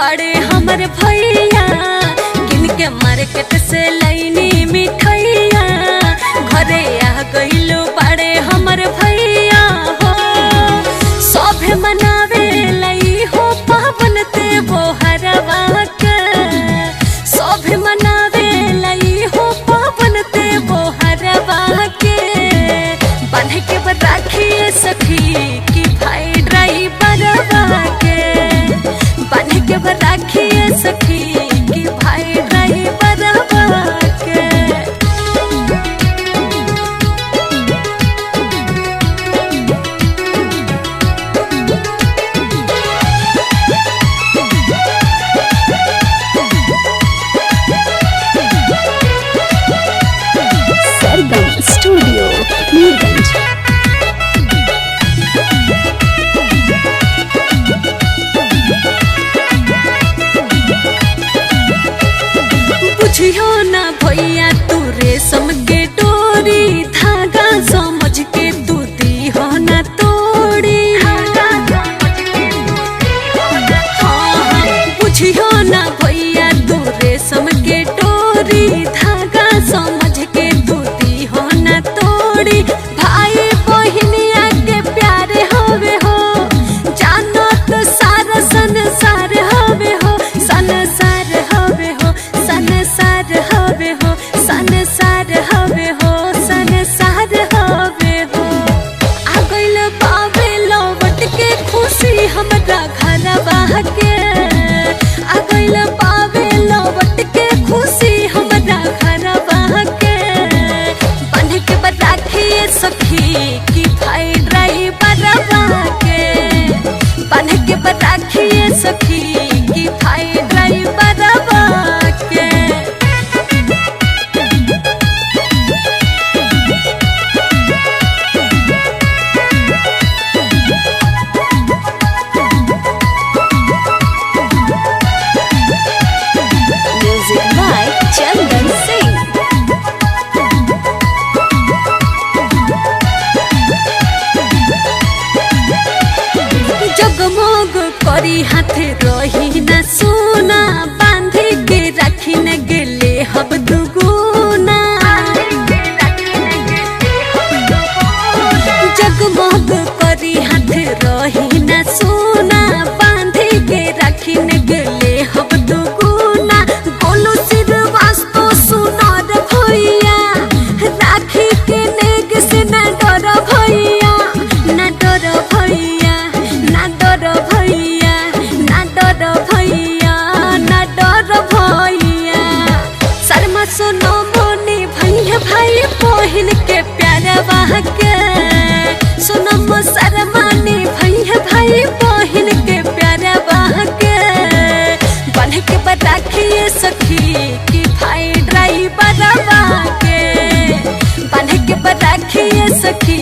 बड़े हमर भैया, किन के मार्केट से लैनी मिठैया। घरे आ गइलो बड़े हमर भैया हो, सभे मनावे लई हो पावन त्योहारवा के। सभे मनावे लई हो पावन त्योहारवा के। बांधे के राखी सखी की भाई ड्राइवरवा के। बांधे के राखी सखी की भाई ड्राइवरवा के। सरगम स्टूडियो मीरगंज। बुझियो ना भैया तू रेशम के डोरी, धागा समझ के तू दी हो ना तोड़ी। हाँ, बुझियो ना भैया तू रेशम के डोरी, धागा समझ के तू दी हो ना तोड़ी। भाई बहिनिया के प्यारे होवे हो, जानो तो सारा संसार होवे हो। संसार होवे हो, संसार होवे हो, संसार होवे हो, संसार होवे हो। आ गइल पावे लौट के खुशी हमरा घरवा के। आ गइल पावे लौट के खुशी हमरा घरवा के। बांधे के राखी सखी की भाई ड्राइवरवा के। बांधे के राखी सखी की भाई ड्राइवरवा के। Music by Chandan Singh. जगमग करी हाथे रही ना सोना, बांधे के राखी न गेले हब दुगुना। जगमग करी हाथे रही ना सोना, बांधे के राखी न गेले हब दुगुना। गोलू श्रीवास्तव सुनार भैया, राखी के नेग से न डर भैया। न डर भैया, ना डर भैया, ना डर भैया, ना डर भैया। शर्मा सोनो मोनी भैया भाई बहिन के प्यारवा के। सोनम शर्मा ने भैया भाई बहिन के प्यारवा के। बांधे के राखी सखी की भाई ड्राइवरवा के। बांधे के राखी सखी